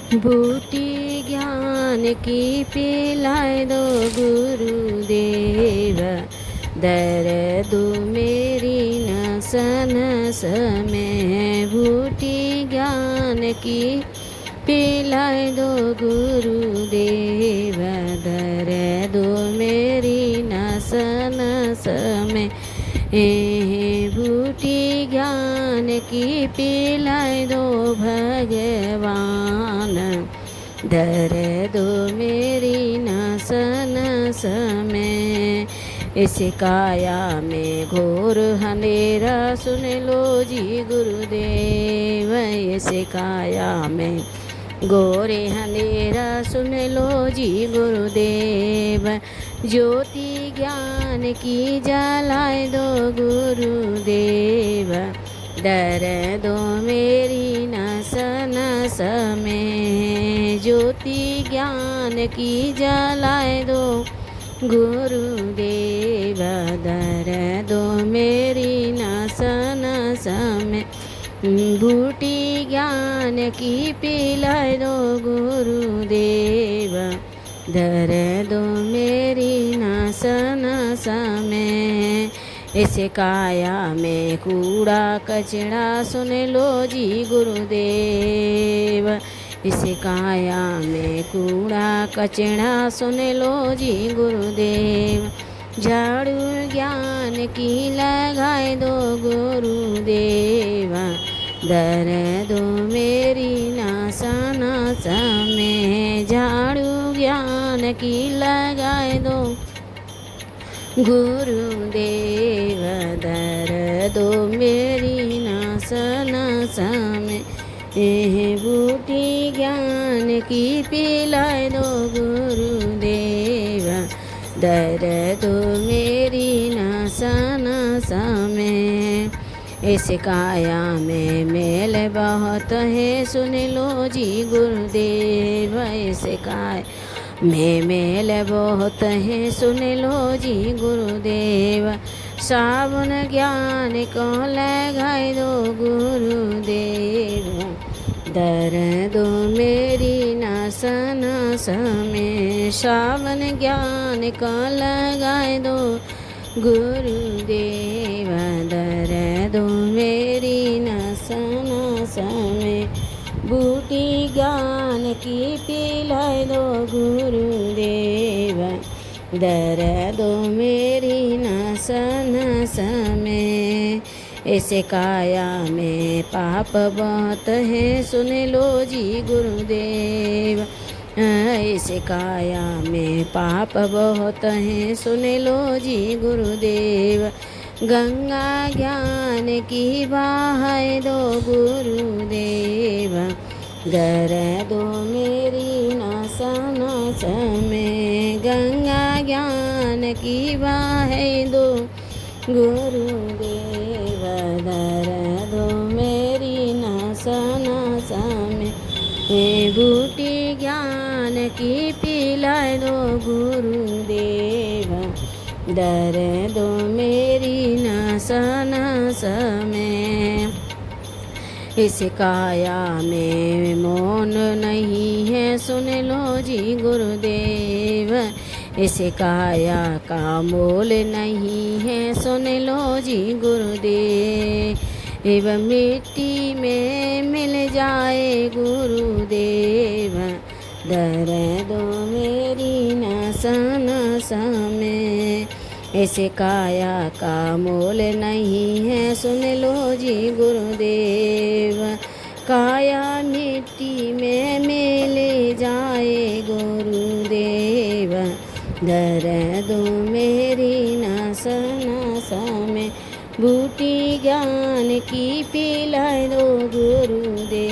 बूटी ज्ञान की पिलाए दो गुरुदेव, दर्द मेरी नस नस में। बूटी ज्ञान की पिलाए दो गुरुदेव, दर्द मेरी नस नस में। बूटी ज्ञान की पिलाए दो भगवान, दर्द मेरी नस नस में। इस काया में घोर अंधेरा सुन लो जी गुरुदेव, इस काया में घोर अंधेरा सुन लो जी गुरुदेव। ज्योति ज्ञान की जलाए दो गुरुदेव, दर्द मेरी नस नस में। ज्योति ज्ञान की जलाए दो गुरुदेव, दर्द मेरी नस नस में। बूटी ज्ञान की पिलाए दो गुरुदेव, दर्द मेरी नस नस में। इस काया में कूड़ा कचरा सुन लो जी गुरुदेव, इस काया में कूड़ा कचरा सुन लो जी गुरुदेव। झाड़ू ज्ञान की लगाए दो गुरुदेव, दर्द मेरी नस नस में। झाड़ू ज्ञान की लगाए दो गुरुदेव, दर्द मेरी नस नस में। बूटी ज्ञान की पिलाए दो गुरुदेव, दर्द मेरी नस नस में। इस काया में मेल बहुत है सुन लो जी गुरुदेव, इस काया में मेल बहुत है सुन लो जी गुरुदेव। सावन ज्ञान को लगाए दो गुरुदेव, दर्द मेरी नस नस में। सावन ज्ञान को लगाए दो गुरुदेव, दर्द मेरी नस नस में। बूटी ज्ञान की पिलाए दो गुरुदेव, दर्द मेरी नस नस में। इस काया में पाप बहुत है सुन लो जी गुरुदेव, इस काया में पाप बहुत है सुन लो जी गुरुदेव। गंगा ज्ञान की बहाए दो गुरुदेव, दर्द मेरी नस नस में। गंगा ज्ञान की बहाए दो गुरुदेव, दर्द मेरी नस नस में। बूटी ज्ञान की पिलाए दो गुरुदेव, दर्द मेरी नस नस में। इस काया में मौन नहीं है सुन लो जी गुरुदेव, इस काया का मोल नहीं है सुन लो जी गुरुदेव। एवं मिट्टी में मिल जाए गुरुदेव, दर्द मेरी नस नस में। ऐसे काया का मोल नहीं है सुन लो जी गुरुदेव। काया मिट्टी में मिल जाए गुरुदेव, दर्द मेरी नस नस में। बूटी ज्ञान की पिलाए दो गुरुदेव,